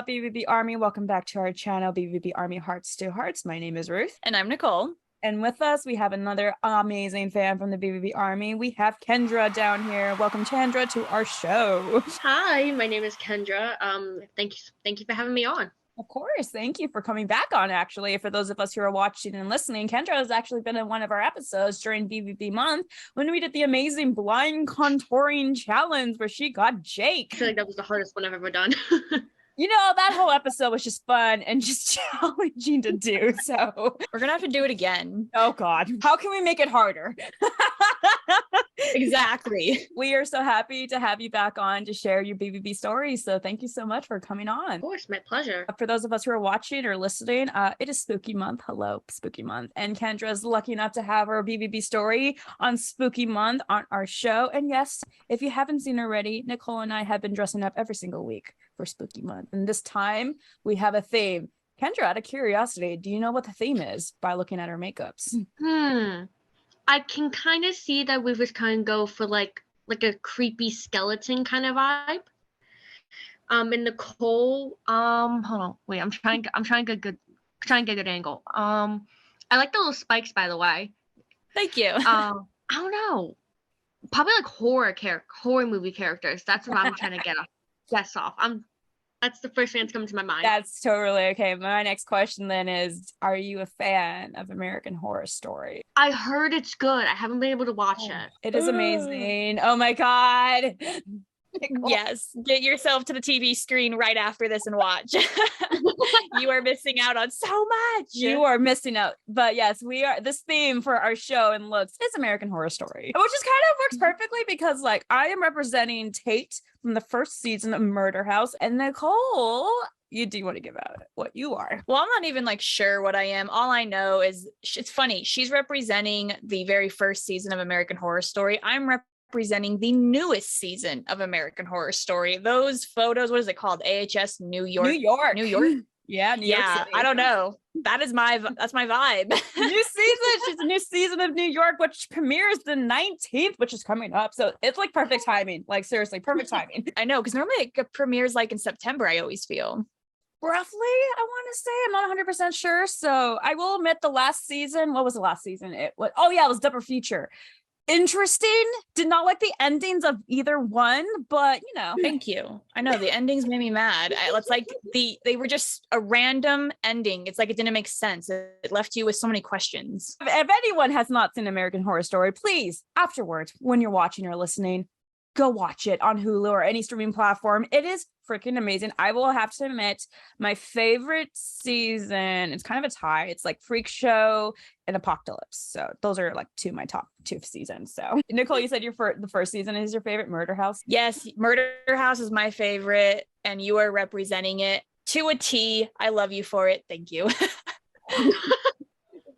up, BVB Army? Welcome back to our channel, BVB Army Hearts to Hearts. My name is Ruth. And I'm Nicole. And with us, we have another amazing fan from the BVB Army. We have Kendra down here. Welcome, Kendra, to our show. Hi, my name is Kendra. Thank you for having me on. Of course. Thank you for coming back on, actually. For those of us who are watching and listening, Kendra has actually been in one of our episodes during BVB month when we did the amazing blind contouring challenge where she got Jake. I feel like that was the hardest one I've ever done. You know, that whole episode was just fun and just challenging to do. So we're going to have to do it again. Oh, God. How can we make it harder? Exactly. We are so happy to have you back on to share your BVB stories. So thank you so much for coming on. Of course, my pleasure. For those of us who are watching or listening, it is Spooky Month. Hello, Spooky Month. And Kendra's lucky enough to have her BVB story on Spooky Month on our show. And yes, if you haven't seen already, Nicole and I have been dressing up every single week for Spooky Month. And this time we have a theme. Kendra, out of curiosity, do you know what the theme is by looking at her makeups? I can kind of see that we would kind of go for like a creepy skeleton kind of vibe. And Nicole, hold on, wait, I'm trying to get a good angle. I like the little spikes, by the way. Thank you. I don't know, probably like horror movie characters. That's what I'm trying to guess off. That's the first thing that's coming to my mind. That's totally okay. My next question then is, are you a fan of American Horror Story? I heard it's good. I haven't been able to watch it. It is amazing. Oh my God. Yes, get yourself to the TV screen right after this and watch. You are missing out on so much. You are missing out. But yes, this theme for our show and looks is American Horror Story, which is kind of works perfectly because like I am representing Tate from the first season of Murder House, and Nicole, you do want to give out what you are. Well, I'm not even like sure what I am. All I know is it's funny. She's representing the very first season of American Horror Story. I'm representing the newest season of American Horror Story. Those photos, what is it called? AHS New York. Yeah, New York City. I don't know. That's my vibe. New season. She's a new season of New York, which premieres the 19th, which is coming up. So it's like perfect timing. Like seriously, perfect timing. I know, because normally it premieres like in September, I always feel. Roughly, I want to say. I'm not 100% sure. So I will admit the last season, what was the last season? It was Double Feature. Interesting. Did not like the endings of either one, but you know. Thank you. I know the endings made me mad. It's like they were just a random ending. It's like it didn't make sense. It left you with so many questions. If anyone has not seen American Horror Story, please, afterwards, when you're watching or listening, go watch it on Hulu or any streaming platform. It is freaking amazing. I will have to admit, my favorite season, it's kind of a tie. It's like Freak Show and Apocalypse. So those are like my top two seasons. So Nicole, you said the first season is your favorite, Murder House? Yes, Murder House is my favorite, and you are representing it to a T. I love you for it. Thank you.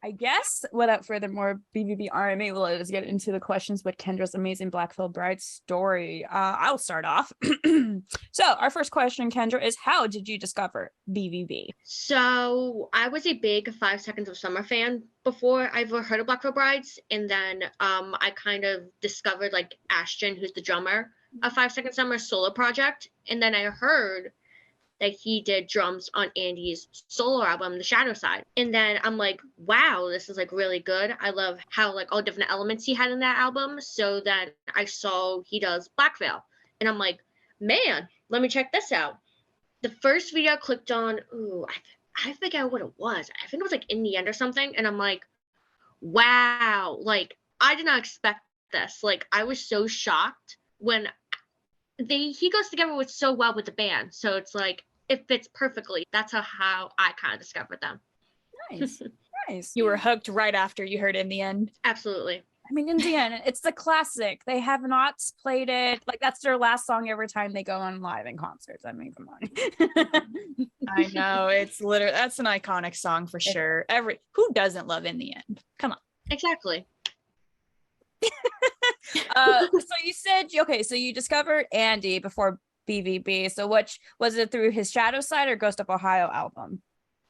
I guess without further more, BVB Army, let us get into the questions with Kendra's amazing Black-Veiled Bride story. I'll start off. So our first question, Kendra, is how did you discover BVB? So I was a big 5 Seconds of Summer fan before I ever heard of Black-Veiled Brides. And then I kind of discovered like Ashton, who's the drummer of 5 Seconds Summer solo project. And then I heard that he did drums on Andy's solo album, The Shadow Side. And then I'm like, wow, this is like really good. I love how like all different elements he had in that album. So then I saw he does Black Veil. And I'm like, man, let me check this out. The first video I clicked on, I forget what it was. I think it was like In the End or something. And I'm like, wow, like I did not expect this. Like I was so shocked when he goes together so well with the band. So it's like, it fits perfectly. That's how I kind of discovered them. Nice. Nice. You were hooked right after you heard In the End. Absolutely. I mean, in the end, it's the classic. They have not played it. Like that's their last song every time they go on live in concerts. I mean, come on. I know. It's literally, that's an iconic song for sure. Who doesn't love In the End? Come on. Exactly. So you said, okay, so you discovered Andy before BVB. So which was it, through his Shadow Side or Ghost of Ohio album?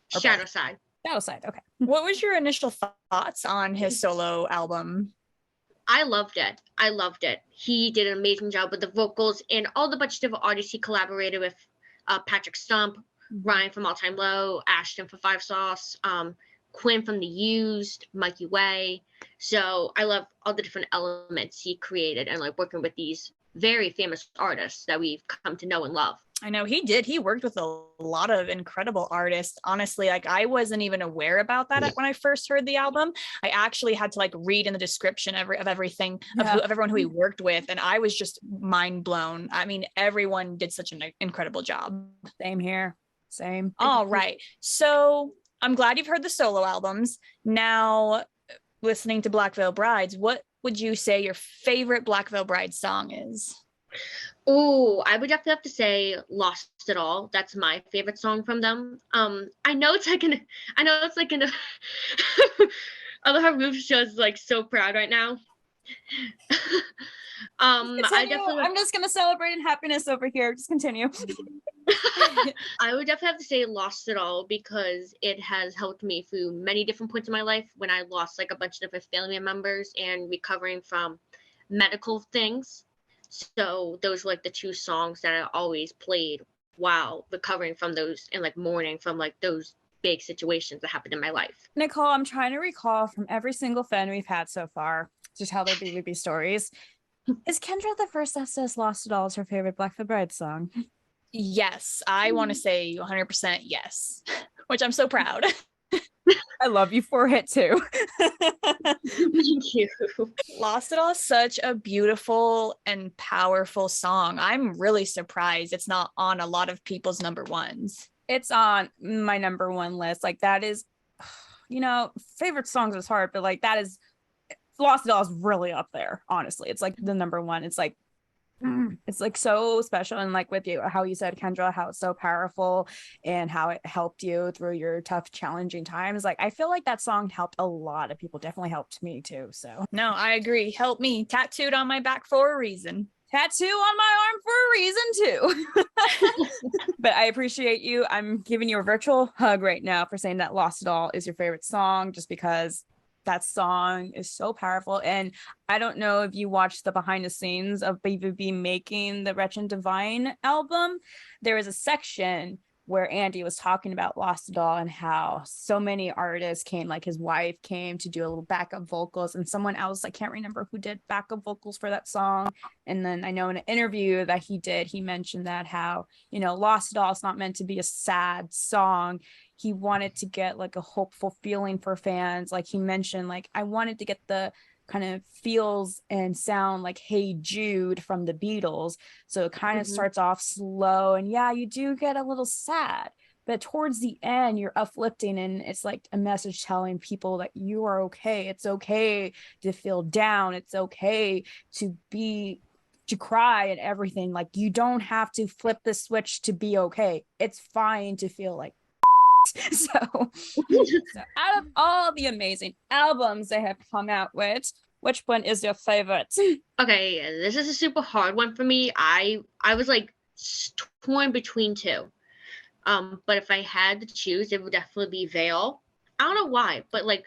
Shadow Side. Shadow Side. Okay. What was your initial thoughts on his solo album? I loved it. He did an amazing job with the vocals and all the bunch of different artists he collaborated with. Patrick Stump, Ryan from All Time Low, Ashton from Five Sauce, Quinn from The Used, Mikey Way. So I love all the different elements he created and like working with these very famous artists that we've come to know and love. I know he did. He worked with a lot of incredible artists. Honestly, like I wasn't even aware about that when I first heard the album. I actually had to like read in the description of everything of everyone who he worked with. And I was just mind blown. I mean, everyone did such an incredible job. Same here. Same. All right. So I'm glad you've heard the solo albums. Now, listening to Black Veil Brides, what would you say your favorite Black Veil Brides song is? Oh, I would definitely have to say "Lost It All." That's my favorite song from them. I know it's like I love how Ruth is like so proud right now. I'm just gonna celebrate in happiness over here. Just continue. I would definitely have to say "Lost It All" because it has helped me through many different points in my life when I lost like a bunch of different family members and recovering from medical things. So those were like the two songs that I always played while recovering from those and like mourning from like those big situations that happened in my life. Nicole, I'm trying to recall from every single fan we've had so far to tell their BVB stories. Is Kendra the first that says "Lost It All" is her favorite Black Veil Bride song? Yes, I want to say 100% yes, which I'm so proud. I love you for it too. Thank you. Lost It All is such a beautiful and powerful song. I'm really surprised it's not on a lot of people's number ones. It's on my number one list. Like that is, favorite songs is hard, but like that is, Lost It All is really up there. Honestly, it's like the number one. It's like so special, and like with you, how you said, Kendra, how it's so powerful and how it helped you through your tough, challenging times. Like I feel like that song helped a lot of people. Definitely helped me too. So no, I agree. Help me. Tattooed on my back for a reason. Tattoo on my arm for a reason too. But I appreciate you. I'm giving you a virtual hug right now for saying that "Lost It All" is your favorite song, just because that song is so powerful. And I don't know if you watched the behind the scenes of BVB making the Wretched Divine album. There was a section where Andy was talking about "Lost It All" and how so many artists came, like his wife came to do a little backup vocals, and someone else, I can't remember who did backup vocals for that song. And then I know in an interview that he did, he mentioned that how, "Lost It All" is not meant to be a sad song. He wanted to get like a hopeful feeling for fans. Like he mentioned, like, I wanted to get the kind of feels and sound like "Hey Jude" from the Beatles. So it kind of starts off slow, and yeah, you do get a little sad, but towards the end you're uplifting, and it's like a message telling people that you are okay. It's okay to feel down. It's okay to cry and everything. Like you don't have to flip the switch to be okay. It's fine to feel like so out of all the amazing albums they have come out with, which one is your favorite? Okay, this is a super hard one for me. I was like torn between two. But if I had to choose, it would definitely be Veil. I don't know why, but like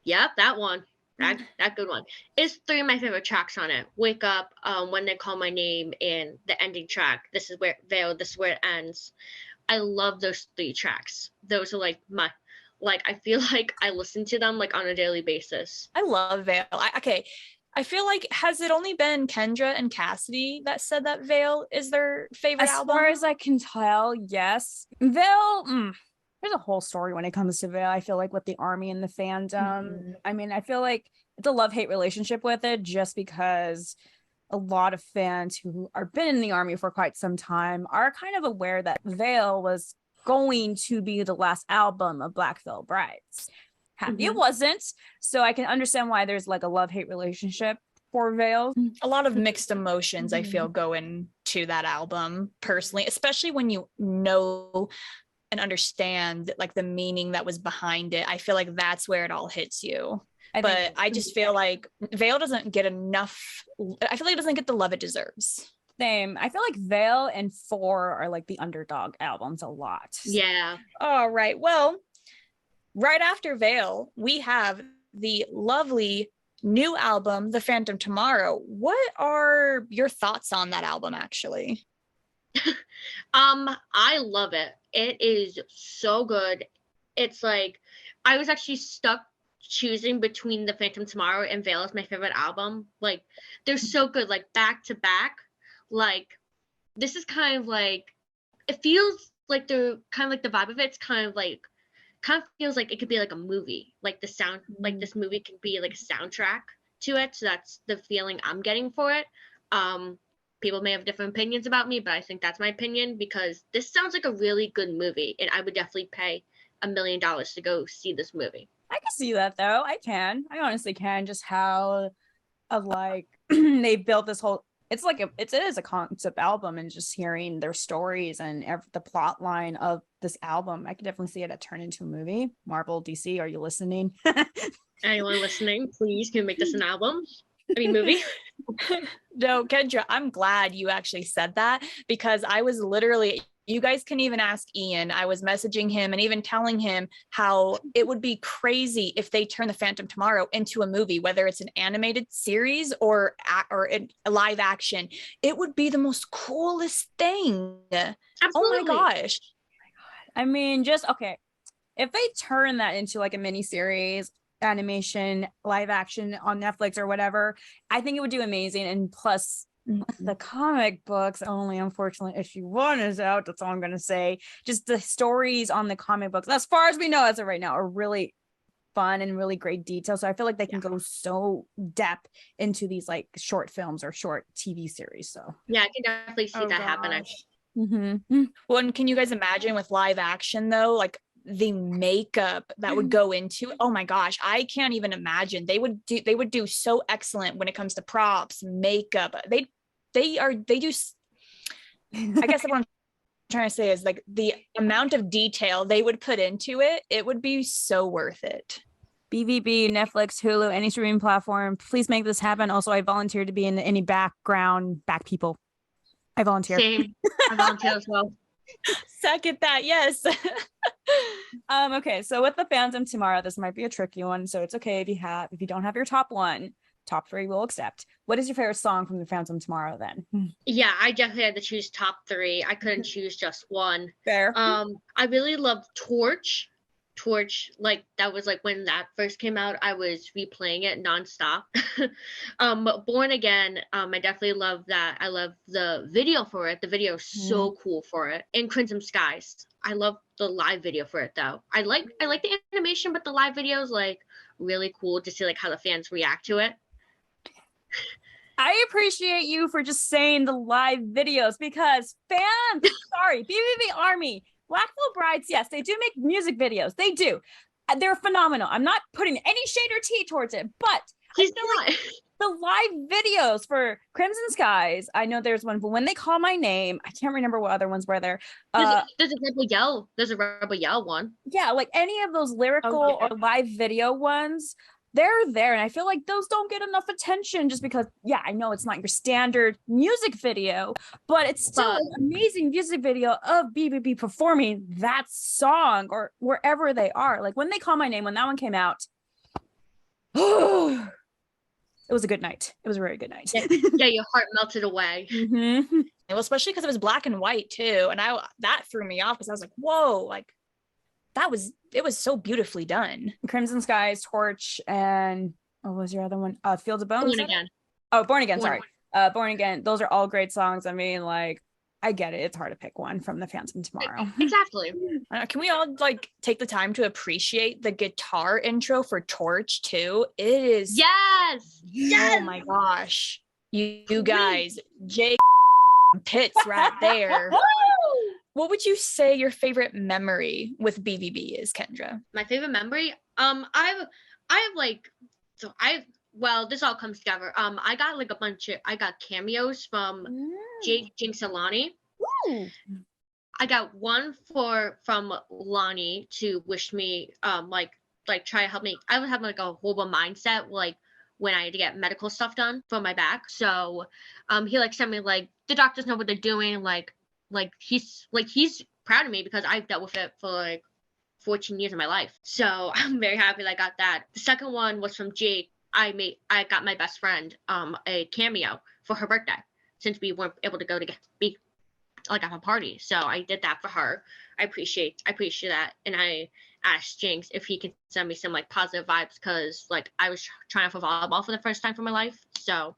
that one. That good one. It's three of my favorite tracks on it. Wake Up, When They Call My Name, and the ending track, This Is Where Veil, This Is Where It Ends. I love those three tracks. Those are like I feel like I listen to them like on a daily basis. I love Veil. I feel like, has it only been Kendra and Cassidy that said that Veil is their favorite album? As far as I can tell, yes. Veil, there's a whole story when it comes to Veil. I feel like with the Army and the fandom. I mean, I feel like it's a love-hate relationship with it, just because a lot of fans who are been in the Army for quite some time are kind of aware that Veil was going to be the last album of Black Veil Brides. It wasn't, so I can understand why there's like a love-hate relationship for Veil. A lot of mixed emotions I feel go into that album personally, especially when you know and understand like the meaning that was behind it. I feel like that's where it all hits you. I just feel like Veil doesn't get enough. I feel like it doesn't get the love it deserves. Same. I feel like Veil and Four are like the underdog albums a lot. Yeah. All right. Well, right after Veil, we have the lovely new album, The Phantom Tomorrow. What are your thoughts on that album, actually? I love it. It is so good. It's like I was actually stuck choosing between The Phantom Tomorrow and Veil as my favorite album. Like they're so good, like back to back. Like this is kind of like it feels like they're kind of like the vibe of it's kind of feels like it could be like a movie. Like the sound like this movie could be like a soundtrack to it. So that's the feeling I'm getting for it. People may have different opinions about me, but I think that's my opinion because this sounds like a really good movie, and I would definitely pay $1 million to go see this movie. I can see that though. I honestly can. Just how of like they built this whole. It's like it is a concept album, and just hearing their stories and the plot line of this album, I could definitely see it turn into a movie. Marvel, DC, are you listening? Anyone listening, please can make this an album. I mean, movie. No, Kendra, I'm glad you actually said that because I was literally, you guys can even ask Ian. I was messaging him and even telling him how it would be crazy if they turn The Phantom Tomorrow into a movie, whether it's an animated series or a live action. It would be the most coolest thing. Absolutely. Oh my gosh. I mean, just okay. If they turn that into like a mini series, animation, live action on Netflix or whatever, I think it would do amazing. And plus, the comic books, only unfortunately issue 1 is out. That's all I'm gonna say. Just the stories on the comic books, as far as we know as of right now, are really fun and really great detail. So I feel like they can go so depth into these like short films or short TV series. So yeah, I can definitely see that happening. Mm-hmm. Well, and can you guys imagine with live action though, like the makeup that would go into it? Oh my gosh, I can't even imagine. They would do so excellent when it comes to props, makeup. They do. I guess what I'm trying to say is like the amount of detail they would put into it, it would be so worth it. BVB, Netflix, Hulu, any streaming platform, please make this happen. Also, I volunteer to be in any back people. I volunteer. Same. I volunteer as well. Second that, yes. Okay, so with The Phantom Tomorrow, this might be a tricky one, so it's okay if you don't have your top 1. Top 3 we'll accept. What is your favorite song from The Phantom Tomorrow then? Yeah, I definitely had to choose top 3. I couldn't choose just one. Fair. I really loved Torch. Like that was like when that first came out, I was replaying it nonstop. But Born Again, I definitely love that. I love the video for it. The video is so cool for it. And Crimson Skies. I love the live video for it though. I like the animation, but the live video is like really cool to see like how the fans react to it. I appreciate you for just saying the live videos because BVB Army, Blackville Brides, yes, they do make music videos. They do. They're phenomenal. I'm not putting any shade or tea towards it, but He's not. Like the live videos for Crimson Skies, I know there's one, but When They Call My Name, I can't remember what other ones were there. There's a Rebel Yell. There's a Rebel Yell one. Yeah, like any of those lyrical or live video ones, they're there. And I feel like those don't get enough attention just because, yeah, I know it's not your standard music video, but it's still an amazing music video of BVB performing that song or wherever they are. Like When They Call My Name, when that one came out, it was a good night. It was a very good night. Yeah, your heart melted away. Mm-hmm. Well, especially because it was black and white too. And that threw me off because I was like, whoa, like it was so beautifully done. Crimson Skies, Torch, and what was your other one? Fields of Bones. Born Again. Oh, Born Again. Sorry. Born Again. Those are all great songs. I mean, like, I get it. It's hard to pick one from The Phantom Tomorrow. Exactly. Can we all like take the time to appreciate the guitar intro for Torch too? It is. Yes. Oh my gosh. You guys, Jake Pitts right there. What would you say your favorite memory with BVB is, Kendra? My favorite memory? This all comes together. I got like I got cameos from Jake, Jinx, and Lonnie. Ooh. I got one from Lonnie to wish me, try to help me. I was having like a horrible mindset, like when I had to get medical stuff done for my back. So, he like sent me like the doctors know what they're doing. Like he's proud of me because I've dealt with it for like 14 years of my life. So I'm very happy that I got that. The second one was from Jake. I got my best friend a cameo for her birthday since we weren't able to like at a party. So I did that for her. I appreciate that. And I asked Jinx if he can send me some like positive vibes, because like I was trying for volleyball for the first time in my life. So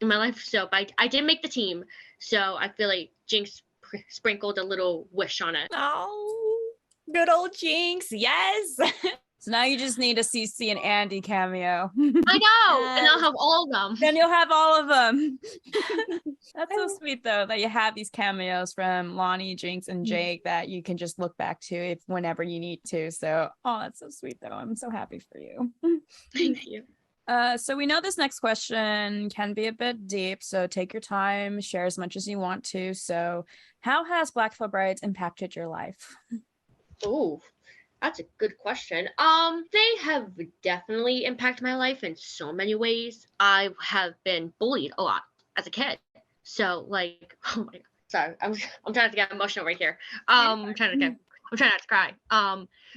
but I did make the team. So I feel like Jinx sprinkled a little wish on it. Oh, good old Jinx. Yes. So now you just need a CC and Andy cameo. I know, and I'll have all of them. Then you'll have all of them. That's so sweet, though, that you have these cameos from Lonnie, Jinx, and Jake that you can just look back to if whenever you need to. So, oh, that's so sweet, though. I'm so happy for you. Thank you. So we know this next question can be a bit deep, so take your time, share as much as you want to. So, how has Black Veil Brides impacted your life? Oh, that's a good question. They have definitely impacted my life in so many ways. I have been bullied a lot as a kid. So like, oh my God, sorry, I'm trying to get emotional right here. I'm trying not to cry.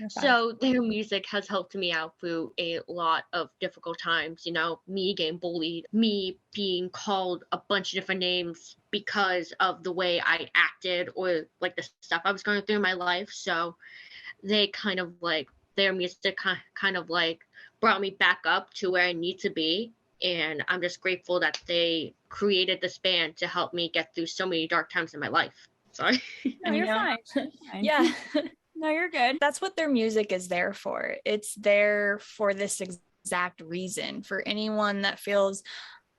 So their music has helped me out through a lot of difficult times. You know, me getting bullied, me being called a bunch of different names because of the way I acted or like the stuff I was going through in my life. So they kind of like, their music kind of like brought me back up to where I need to be. And I'm just grateful that they created this band to help me get through so many dark times in my life. Sorry. No, you're fine. Yeah. No, you're good. That's what their music is there for. It's there for this exact reason. For anyone that feels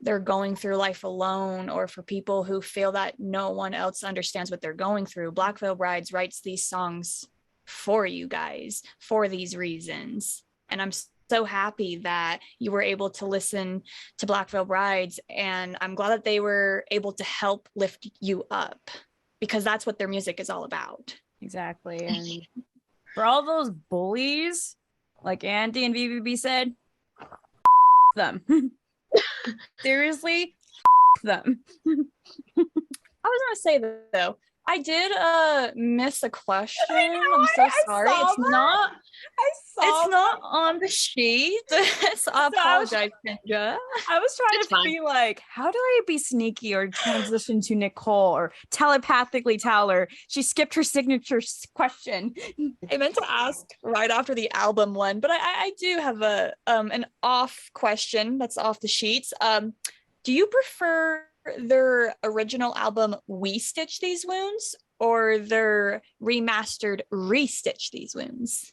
they're going through life alone, or for people who feel that no one else understands what they're going through, Black Veil Brides writes these songs for you guys for these reasons. And I'm so happy that you were able to listen to Black Veil Brides, and I'm glad that they were able to help lift you up, because that's what their music is all about. Exactly. And for all those bullies, like Andy and BVB said, them. Seriously, them. I was gonna say though, I did miss a question. I'm so sorry. It's not on the sheet. So I apologize, Kendra. I was trying to be like, how do I be sneaky or transition to Nicole or telepathically tell her she skipped her signature question? I meant to ask right after the album one, but I do have a an off question that's off the sheets. Do you prefer their original album We Stitch These Wounds or their remastered Restitch These Wounds?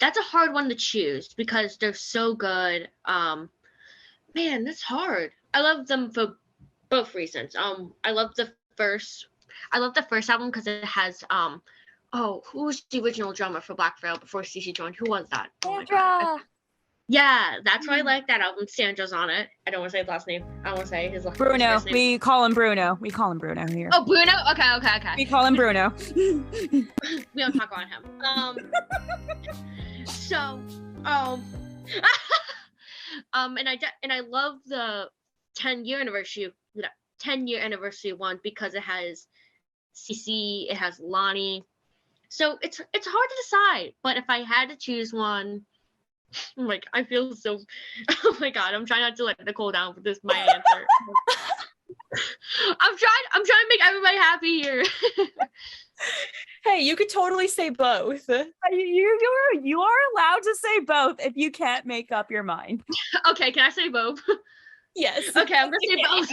That's a hard one to choose because they're so good. Man, that's hard. I love them for both reasons. I love the first album because it has who was the original drummer for Black Veil before Cece joined? Who was that? Kendra. Yeah, that's why I like that album. Sandra's on it. I don't want to say his last name. I don't want to say his last Bruno. name. We call him Bruno. We call him Bruno here. Oh, Bruno? Okay. We call him Bruno. We don't talk about him. And I love the 10-year anniversary one because it has CC, it has Lonnie. So it's hard to decide, but if I had to choose one, like I feel so, oh my God, I'm trying not to let Nicole down for this my answer. I'm trying to make everybody happy here. Hey, you could totally say both. You are allowed to say both if you can't make up your mind. Okay, can I say both? Yes. Okay, I'm gonna say both.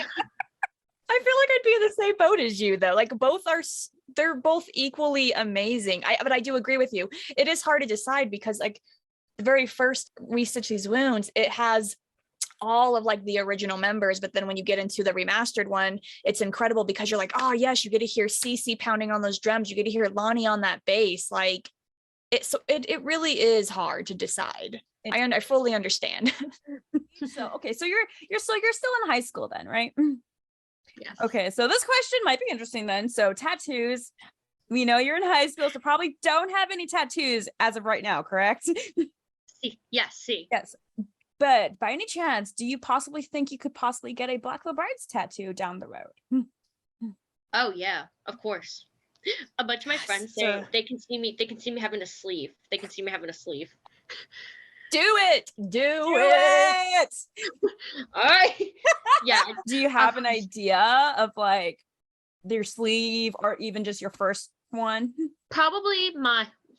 I feel like I'd be in the same boat as you though. Like they're both equally amazing. But I do agree with you. It is hard to decide because like the very first Restitch These Wounds, it has all of like the original members, but then when you get into the remastered one, it's incredible because you're like, oh yes, you get to hear Cece pounding on those drums, you get to hear Lonnie on that bass. Like it really is hard to decide. I fully understand. So you're still in high school then, right? Yes. Okay, so this question might be interesting then. So tattoos, we know you're in high school, so probably don't have any tattoos as of right now, correct? Yes. But by any chance, do you possibly think you could possibly get a Black Veil Brides tattoo down the road? Oh yeah, of course. A bunch of my friends say they can see me having a sleeve. Do it. All right. Yeah. Do you have an idea of like your sleeve or even just your first one? Probably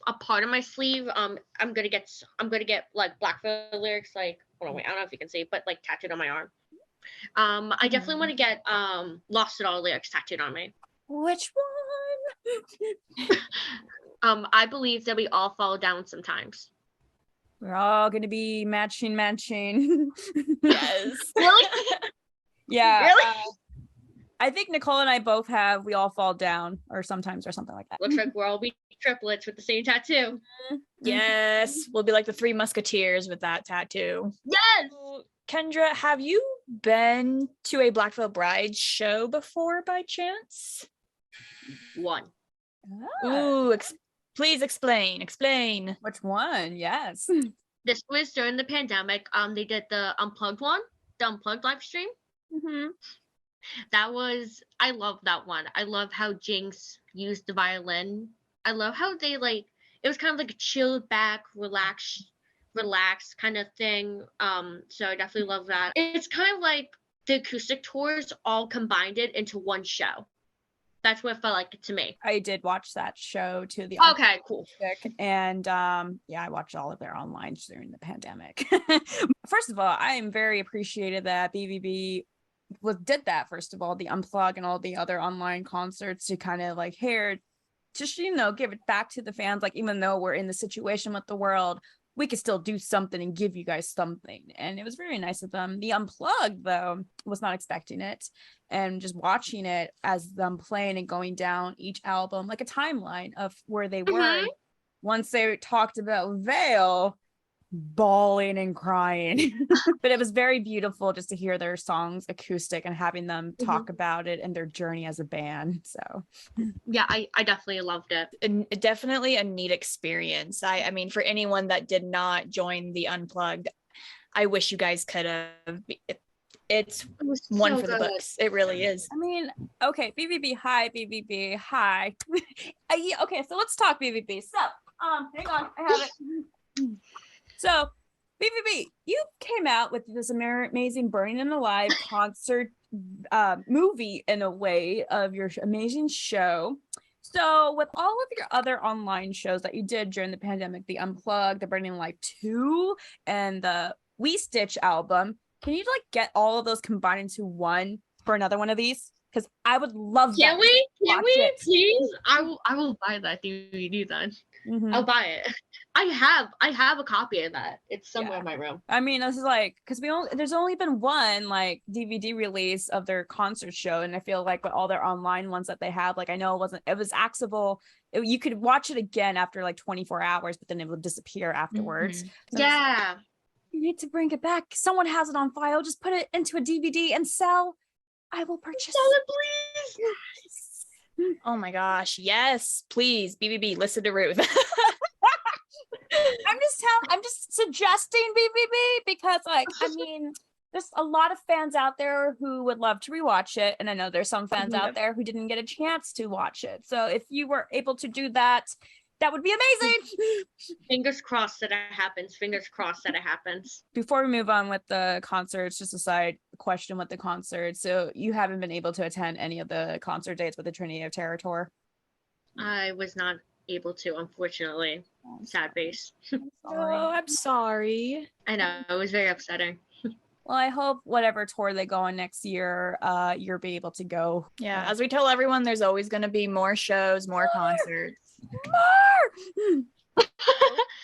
a part of my sleeve. I'm gonna get like Blackfoot lyrics, like, hold on, wait, I don't know if you can see, but like tattooed on my arm. I definitely want to get Lost It All lyrics tattooed on me. Which one? I believe that we all fall down sometimes. We're all gonna be matching. Yes. Really? Yeah. Really? I think Nicole and I both have We All Fall Down or sometimes or something like that. Looks like we're all be triplets with the same tattoo. Yes. We'll be like the Three Musketeers with that tattoo. Yes. So, Kendra, have you been to a Blackville Bride show before by chance? One. Ooh, please explain. Which one? Yes. This was during the pandemic. They did the Unplugged one, the Unplugged live stream. Mm-hmm. I love that one. I love how Jinx used the violin. I love how they it was kind of like a chilled back, relaxed kind of thing. So I definitely love that. It's kind of like the acoustic tours all combined it into one show. That's what it felt like to me. I did watch that show too. Okay, cool. And yeah, I watched all of their online during the pandemic. First of all, I am very appreciative that BVB did that. First of all, the Unplug and all the other online concerts to kind of like here, just give it back to the fans. Like, even though we're in the situation with the world, we could still do something and give you guys something. And it was very nice of them. The Unplugged, though, was not expecting it. And just watching it as them playing and going down each album, like a timeline of where they were. Once they talked about Veil, bawling and crying. But it was very beautiful just to hear their songs acoustic and having them talk about it and their journey as a band. So yeah, I definitely loved it. And definitely a neat experience. I mean, for anyone that did not join the Unplugged, I wish you guys could have. It's one so for the good. books. It really is. I mean, okay, BVB, hi, BVB, hi. Okay, so let's talk BVB. So, hang on, I have it. So, BVB, you came out with this amazing Burning and Alive concert movie, in a way, of your amazing show. So, with all of your other online shows that you did during the pandemic, the Unplugged, the Burning Alive 2, and the We Stitch album, can you get all of those combined into one for another one of these? Because I would love that. Can we please? I will buy that DVD then. I'll buy it. I have a copy of that. It's somewhere in my room. I mean, this is because there's only been one DVD release of their concert show, and I feel like with all their online ones that they have, I know it was accessible. You could watch it again after 24 hours, but then it would disappear afterwards. So yeah. You need to bring it back. Someone has it on file. Just put it into a DVD and sell. I will purchase. Sell it, please. Yes. Oh my gosh. Yes, please. BVB, listen to Ruth. I'm just suggesting BVB because I mean, there's a lot of fans out there who would love to rewatch it. And I know there's some fans out there who didn't get a chance to watch it. So if you were able to do that, that would be amazing. Fingers crossed that it happens. Fingers crossed that it happens. Before we move on with the concerts, just a side question with the concert. So you haven't been able to attend any of the concert dates with the Trinity of Terror tour? I was not able to, unfortunately. Sad face. I'm sorry. I know, it was very upsetting. Well, I hope whatever tour they go on next year, you'll be able to go. Yeah, as we tell everyone, there's always going to be more shows, more concerts. More!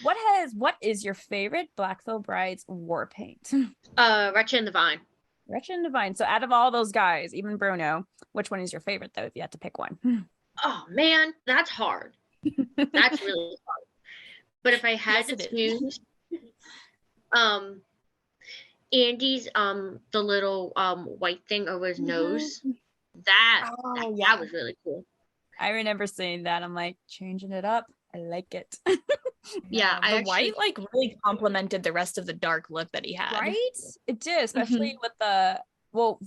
What is your favorite Blackville Brides war paint? Wretched and Divine. Wretched and Divine. So out of all those guys, even Bruno, which one is your favorite though, if you had to pick one? Oh man, that's hard. That's really hard. But if I had to choose, Andy's the little white thing over his nose, that was really cool. I remember seeing that. I'm changing it up. I like it. Yeah, the white really complemented the rest of the dark look that he had. Right? It did, especially with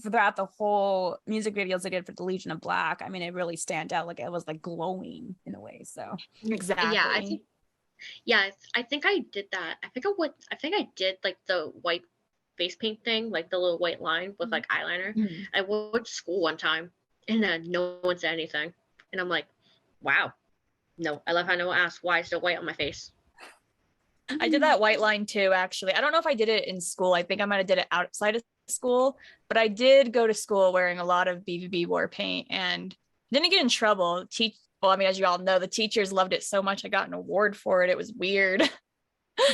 throughout the whole music videos they did for the Legion of Black. I mean, it really stand out. It was glowing in a way. So exactly. I think I did that. I think I did the white face paint thing, the little white line with eyeliner. I went to school one time And then no one said anything. And I'm like, wow. No, I love how no one asked why is there white on my face. I did that white line too, actually. I don't know if I did it in school. I think I might have did it outside of school, but I did go to school wearing a lot of BVB War Paint and didn't get in trouble. Well, I mean, as you all know, the teachers loved it so much. I got an award for it. It was weird.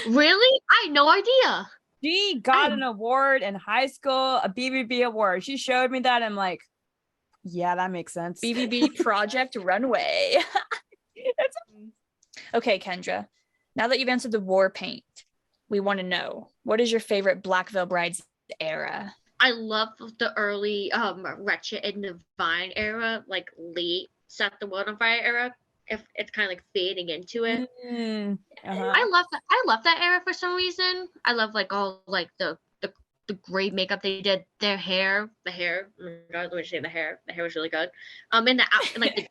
Really? I had no idea. She got an award in high school, a BVB award. She showed me that. I'm like, yeah, that makes sense. BVB Project Runway. Okay, Kendra. Now that you've answered the War Paint, we want to know, what is your favorite Black Veil Brides era? I love the early Wretched and Divine era, like late Set the World on Fire era. If it's kind of like fading into it. I love that era for some reason. I love like all like the great makeup they did. Their hair. Oh my God, let me say the hair. The hair was really good. And like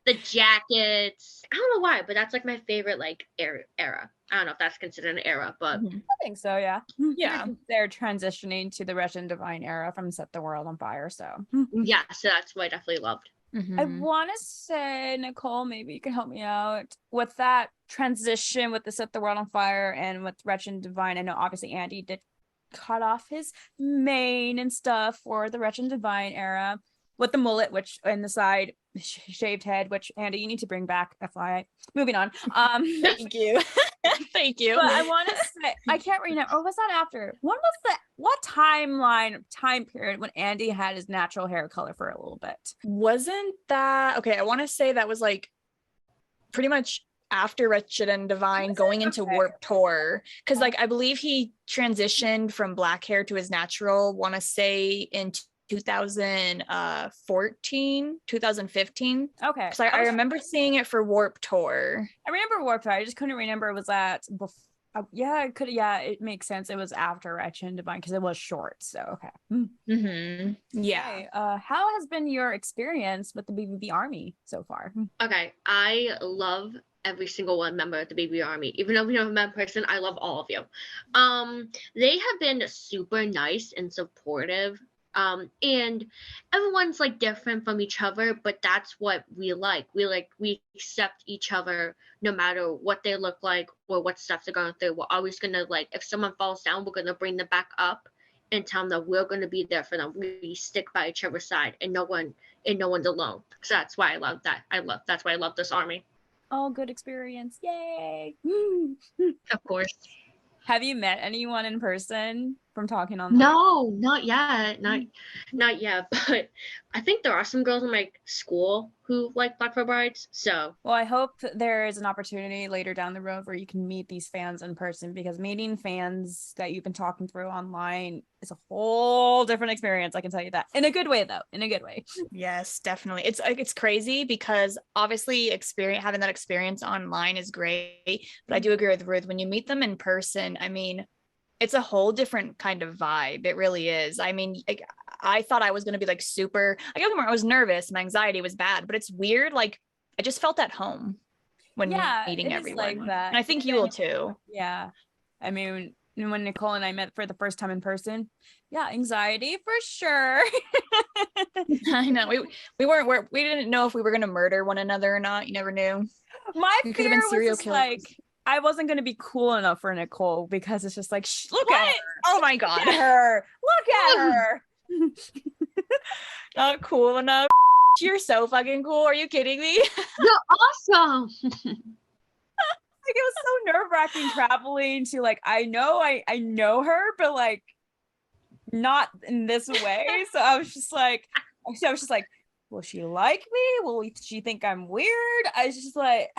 the jackets. I don't know why, but that's like my favorite like era. I don't know if that's considered an era, but I think so. Yeah. Yeah. They're transitioning to the Wretched and Divine era from Set the World on Fire. So yeah, so that's what I definitely loved. I want to say, Nicole, maybe you can help me out with that transition with the Set the World on Fire and with Wretched and Divine. I know obviously Andy did cut off his mane and stuff for the Wretched and Divine era with the mullet, which in the side shaved head, which Andy, you need to bring back, FYI. Moving on. Thank you. Thank you. But I want to say, I can't remember. Or was that after? What time period when Andy had his natural hair color for a little bit? Wasn't that okay? I want to say that was like pretty much after Wretched and Divine, going into Warped Tour, because like I believe he transitioned from black hair to his natural, want to say in 2014, 2015. Okay. So I remember seeing it for Warped Tour. I remember Warped Tour. I just couldn't remember was that before. It makes sense. It was after Wretched and Divine because it was short. So okay. Yeah. Okay. How has been your experience with the BVB Army so far? Okay, I love every single one member of the BVB Army. Even though we don't have met in person, I love all of you. They have been super nice and supportive. And everyone's like different from each other, but that's what we like. We accept each other no matter what they look like or what stuff they're going through. We're always gonna, like, if someone falls down, we're gonna bring them back up and tell them that we're gonna be there for them. We stick by each other's side, and no one's alone. So that's why I love that. That's why I love this army. Oh, good experience. Yay. Of course. Have you met anyone in person from talking online? No, not yet. Not yet. But I think there are some girls in my school who like Black Veil Brides. So, well, I hope there is an opportunity later down the road where you can meet these fans in person, because meeting fans that you've been talking through online is a whole different experience. I can tell you that. In a good way, though. In a good way. Yes, definitely. It's crazy because obviously having that experience online is great, but I do agree with Ruth. When you meet them in person, I mean, it's a whole different kind of vibe. It really is. I mean, I thought I was going to be like super, I was nervous. My anxiety was bad, but it's weird. Like I just felt at home when meeting everyone. Like that. And I think you will too. Yeah. I mean, when Nicole and I met for the first time in person, anxiety for sure. I know. We didn't know if we were going to murder one another or not. You never knew. My fear was just like, I wasn't going to be cool enough for Nicole, because it's just like, look at her. Oh my God. Look at her. Look at her. Not cool enough. You're so fucking cool. Are you kidding me? You're awesome. Like, it was so nerve-wracking traveling to, like, I know her, but like not in this way. So I was just like, will she like me? Will she think I'm weird? I was just like,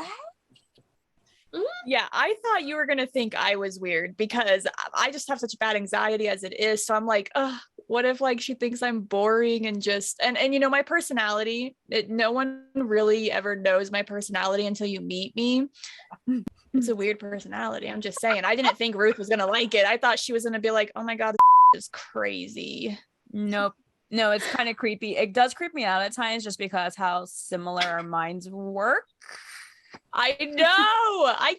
yeah, I thought you were going to think I was weird because I just have such bad anxiety as it is. So I'm like, what if like she thinks I'm boring and just, and you know, my personality, no one really ever knows my personality until you meet me. It's a weird personality. I'm just saying. I didn't think Ruth was going to like it. I thought she was going to be like, oh my God, this is crazy. Nope. No, it's kind of creepy. It does creep me out at times just because how similar our minds work. I know. I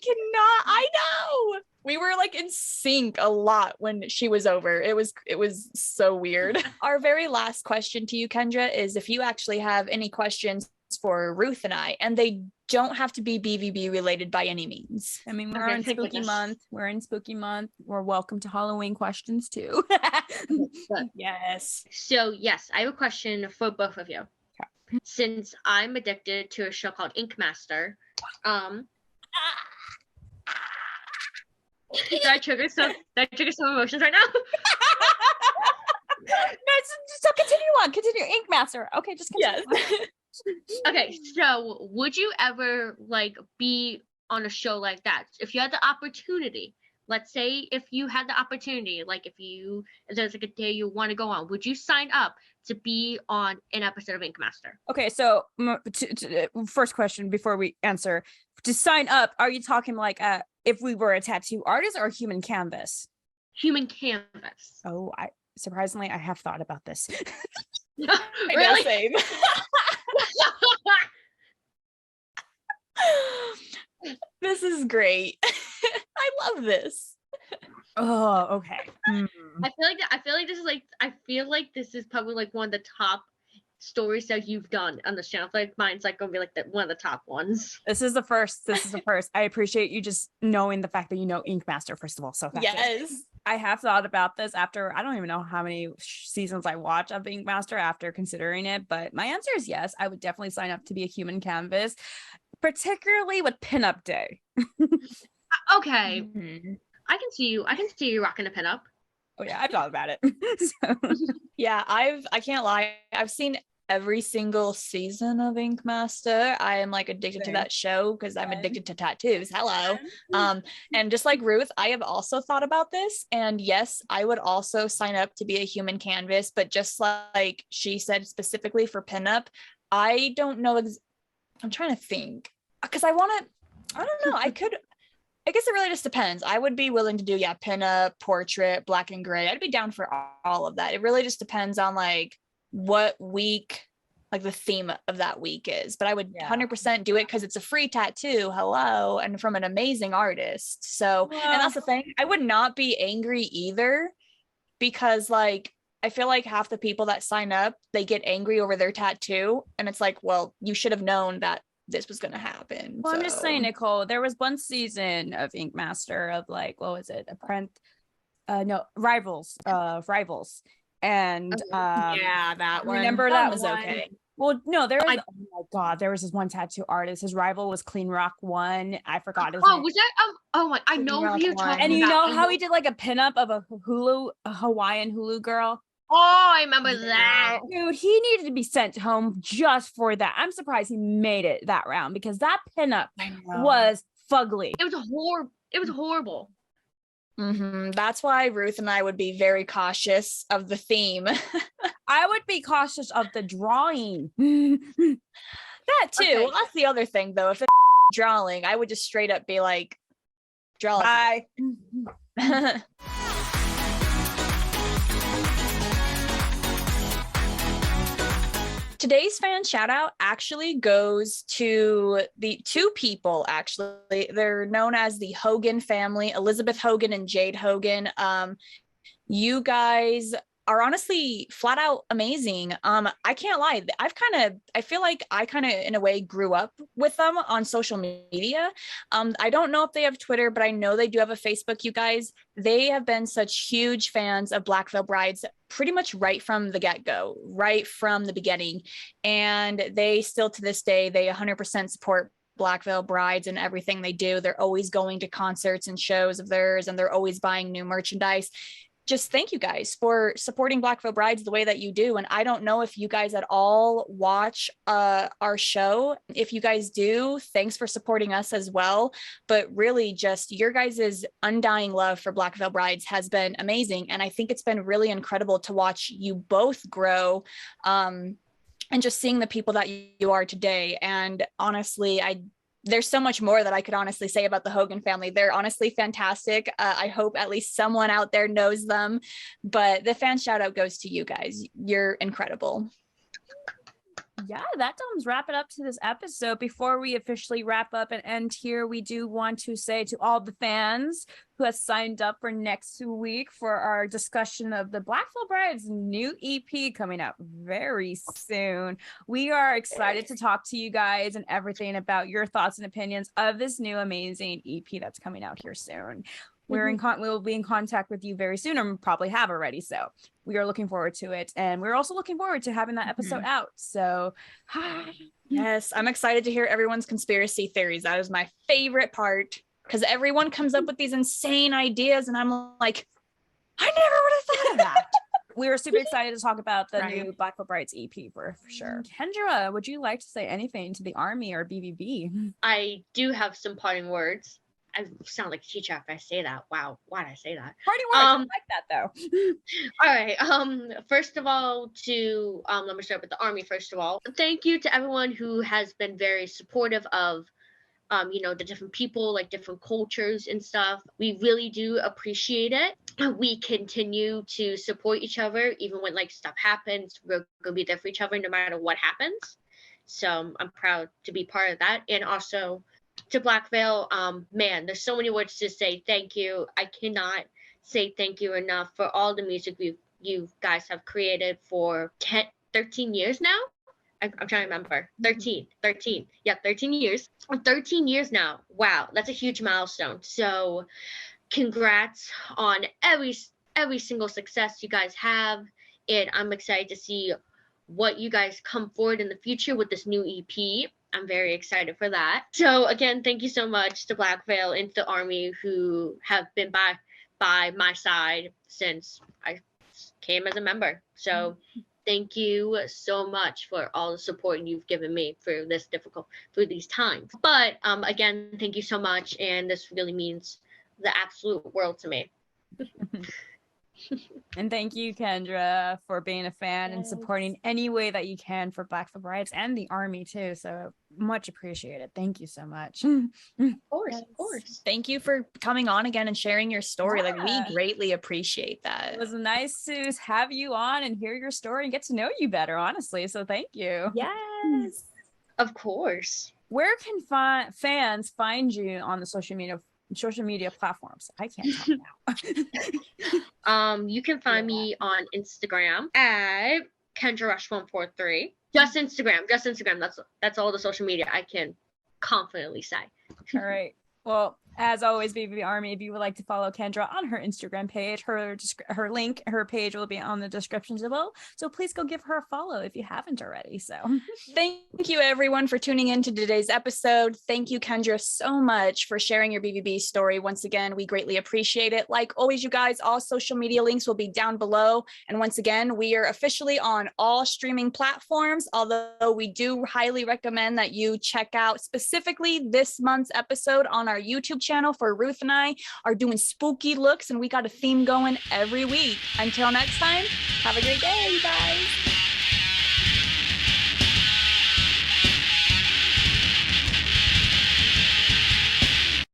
know. We were like in sync a lot when she was over. It was so weird. Our very last question to you, Kendra, is if you actually have any questions for Ruth and I, and they don't have to be BVB related by any means. I mean, we're in spooky month. We're in spooky month. We're welcome to Halloween questions too. Yes. So yes, I have a question for both of you. Okay. Since I'm addicted to a show called Ink Master, did I trigger some emotions right now? So continue Ink Master. Okay, just continue. Yes. Okay, so would you ever like be on a show like that if you had the opportunity? Let's say if you had the opportunity, like if there's like a day you want to go on, would you sign up to be on an episode of Ink Master? Okay, so first question before we answer, to sign up, are you talking like if we were a tattoo artist or a human canvas? Human canvas. Oh, surprisingly, I have thought about this. Really? Same. This is great. I love this. Oh, okay. I feel like this is probably like one of the top stories that you've done on the channel. I feel like mine's like gonna be like one of the top ones. This is the first. I appreciate you just knowing the fact that you know Ink Master, first of all. So yes. I have thought about this after, I don't even know how many seasons I watch of Ink Master after considering it, but my answer is yes. I would definitely sign up to be a human canvas, particularly with pinup day. Okay. Mm-hmm. I can see you rocking a pinup. Oh yeah, I've thought about it. Yeah, I can't lie. I've seen every single season of Ink Master. I am like addicted to that show because I'm addicted to tattoos. Hello. And just like Ruth, I have also thought about this, and yes, I would also sign up to be a human canvas, but just like she said, specifically for pinup, I don't know. I'm trying to think because I don't know. I guess it really just depends. I would be willing to do, pinup, portrait, black and gray. I'd be down for all of that. It really just depends on like what week, like the theme of that week is. But I would 100% do it because it's a free tattoo. Hello. And from an amazing artist. So, and that's the thing. I would not be angry either because like, I feel like half the people that sign up, they get angry over their tattoo. And it's like, well, you should have known that this was going to happen. Well, so. I'm just saying, Nicole, there was one season of Ink Master of like, what was it? Rivals. And that one. Remember that was one? Okay. Well, no, there was, oh my God, there was this one tattoo artist. His rival was Clean Rock One. I forgot his name. Was that, oh my, I know who you're talking about. And you know how he did like a pinup of a Hawaiian Hulu girl? Oh, I remember that. Dude, he needed to be sent home just for that. I'm surprised he made it that round because that pinup was fugly. It was horrible. Mm-hmm. That's why Ruth and I would be very cautious of the theme. I would be cautious of the drawing. That too. Okay. Well, that's the other thing though. If it's drawing, I would just straight up be like, draw. Bye. Today's fan shout out actually goes to the two people, actually. They're known as the Hogan family, Elizabeth Hogan and Jade Hogan. You guys are honestly flat out amazing. I can't lie. I feel like I kind of in a way grew up with them on social media. I don't know if they have Twitter, but I know they do have a Facebook, you guys. They have been such huge fans of Black Veil Brides pretty much right from the get-go, right from the beginning. And they still to this day, they 100% support Black Veil Brides and everything they do. They're always going to concerts and shows of theirs, and they're always buying new merchandise. Just thank you guys for supporting Black Veil Brides the way that you do. And I don't know if you guys at all watch our show. If you guys do, thanks for supporting us as well. But really just your guys' undying love for Black Veil Brides has been amazing. And I think it's been really incredible to watch you both grow and just seeing the people that you are today. And honestly, there's so much more that I could honestly say about the Hogan family. They're honestly fantastic. I hope at least someone out there knows them, but the fan shout out goes to you guys. You're incredible. Yeah, that does wrap it up to this episode. Before we officially wrap up and end here, we do want to say to all the fans who has signed up for next week for our discussion of the Black Veil Bride's new EP coming out very soon. We are excited to talk to you guys and everything about your thoughts and opinions of this new amazing EP that's coming out here soon. We'll be in contact with you very soon, and probably have already. So we are looking forward to it, and we're also looking forward to having that episode out. So, yes, I'm excited to hear everyone's conspiracy theories. That is my favorite part, because everyone comes up with these insane ideas, and I'm like, I never would have thought of that. We were super excited to talk about the new Black Veil Brides EP for sure. Kendra, would you like to say anything to the Army or BVB? I do have some parting words. I sound like a teacher if I say that. Wow, why did I say that? Parting words, I like that though. All right. First of all, let me start with the Army. First of all, thank you to everyone who has been very supportive of, the different people, like different cultures and stuff. We really do appreciate it. We continue to support each other, even when like stuff happens. We're gonna be there for each other no matter what happens. So I'm proud to be part of that, and also. To Black Veil, man, there's so many words to say thank you. I cannot say thank you enough for all the music you guys have created for 13 years now. I'm trying to remember. 13. Yeah, 13 years. 13 years now. Wow, that's a huge milestone. So congrats on every single success you guys have. And I'm excited to see what you guys come forward in the future with this new EP. I'm very excited for that. So again, thank you so much to Black Veil and the Army who have been by my side since I came as a member. So thank you so much for all the support you've given me through these times. But again, thank you so much, and this really means the absolute world to me. And thank you, Kendra, for being a fan and supporting any way that you can for Black Veil Brides and the Army too. So much appreciated. Thank you so much. Of course. Thank you for coming on again and sharing your story. Like, we greatly appreciate that. It was nice to have you on and hear your story and get to know you better, honestly. So thank you. Yes. Of course. Where can fans find you on the social media platforms? I can't talk now. You can find me on Instagram at KendraRush143. Just Instagram. That's all the social media I can confidently say. All right. Well, as always, BVB Army, if you would like to follow Kendra on her Instagram page, her page will be on the descriptions below. So please go give her a follow if you haven't already. So thank you everyone for tuning in to today's episode. Thank you, Kendra, so much for sharing your BVB story. Once again, we greatly appreciate it. Like always, you guys, all social media links will be down below. And once again, we are officially on all streaming platforms, although we do highly recommend that you check out specifically this month's episode on our YouTube channel, for Ruth and I are doing spooky looks, and we got a theme going every week. Until next time, have a great day, you guys.